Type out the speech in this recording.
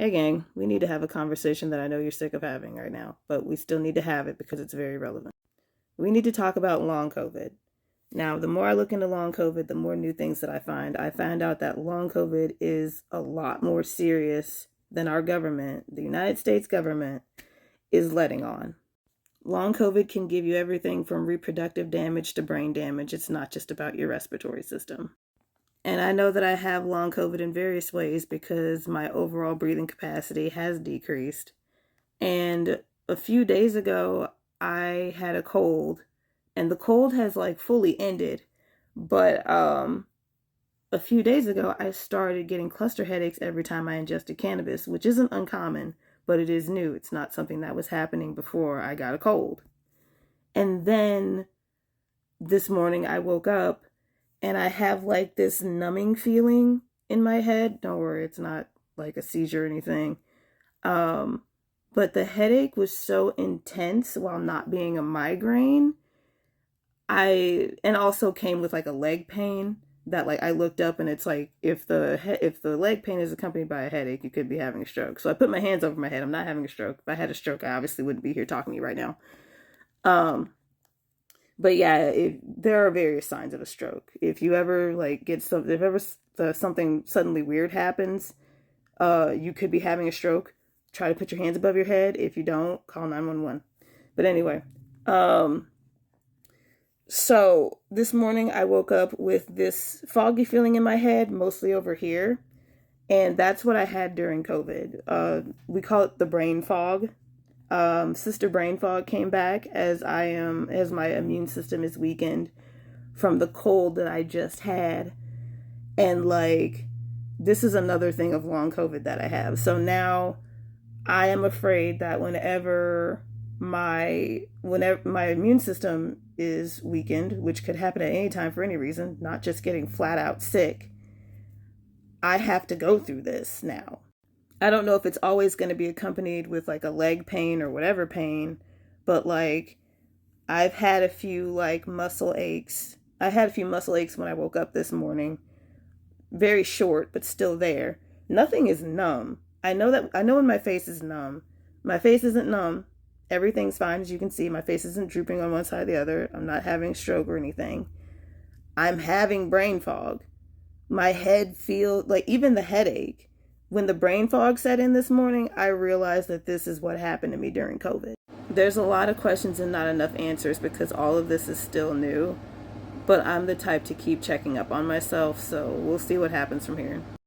Hey gang, we need to have a conversation that I know you're sick of having right now, but we still need to have it because it's very relevant. We need to talk about long COVID. Now, the more I look into long COVID, the more new things that I find. I found out that long COVID is a lot more serious than our government, the United States government, is letting on. Long COVID can give you everything from reproductive damage to brain damage. It's not just about your respiratory system. And I know that I have long COVID in various ways because my overall breathing capacity has decreased. And a few days ago, I had a cold, and the cold has like fully ended. But a few days ago, I started getting cluster headaches every time I ingested cannabis, which isn't uncommon, but it is new. It's not something that was happening before I got a cold. And then this morning, I woke up and I have like this numbing feeling in my head. Don't worry, it's not like a seizure or anything. But the headache was so intense while not being a migraine. And also came with like a leg pain that like I looked up and it's like if the leg pain is accompanied by a headache, you could be having a stroke. So I put my hands over my head. I'm not having a stroke. If I had a stroke, I obviously wouldn't be here talking to you right now. Um, But yeah, there are various signs of a stroke. If you ever like get some, if ever something suddenly weird happens, you could be having a stroke. Try to put your hands above your head. If you don't, call 911. But anyway, so this morning I woke up with this foggy feeling in my head, mostly over here, and that's what I had during COVID. We call it the brain fog. Sister brain fog came back as my immune system is weakened from the cold that I just had. And like, this is another thing of long COVID that I have. So now I am afraid that whenever my immune system is weakened, which could happen at any time for any reason, not just getting flat out sick, I have to go through this now. I don't know if it's always going to be accompanied with like a leg pain or whatever pain, but like I've had a few like muscle aches. I had a few muscle aches when I woke up this morning. Very short, but still there. Nothing is numb. I know when my face is numb. My face isn't numb. Everything's fine, as you can see. My face isn't drooping on one side or the other. I'm not having a stroke or anything. I'm having brain fog. My head feels like even the headache. When the brain fog set in this morning, I realized that this is what happened to me during COVID. There's a lot of questions and not enough answers because all of this is still new. But I'm the type to keep checking up on myself, so we'll see what happens from here.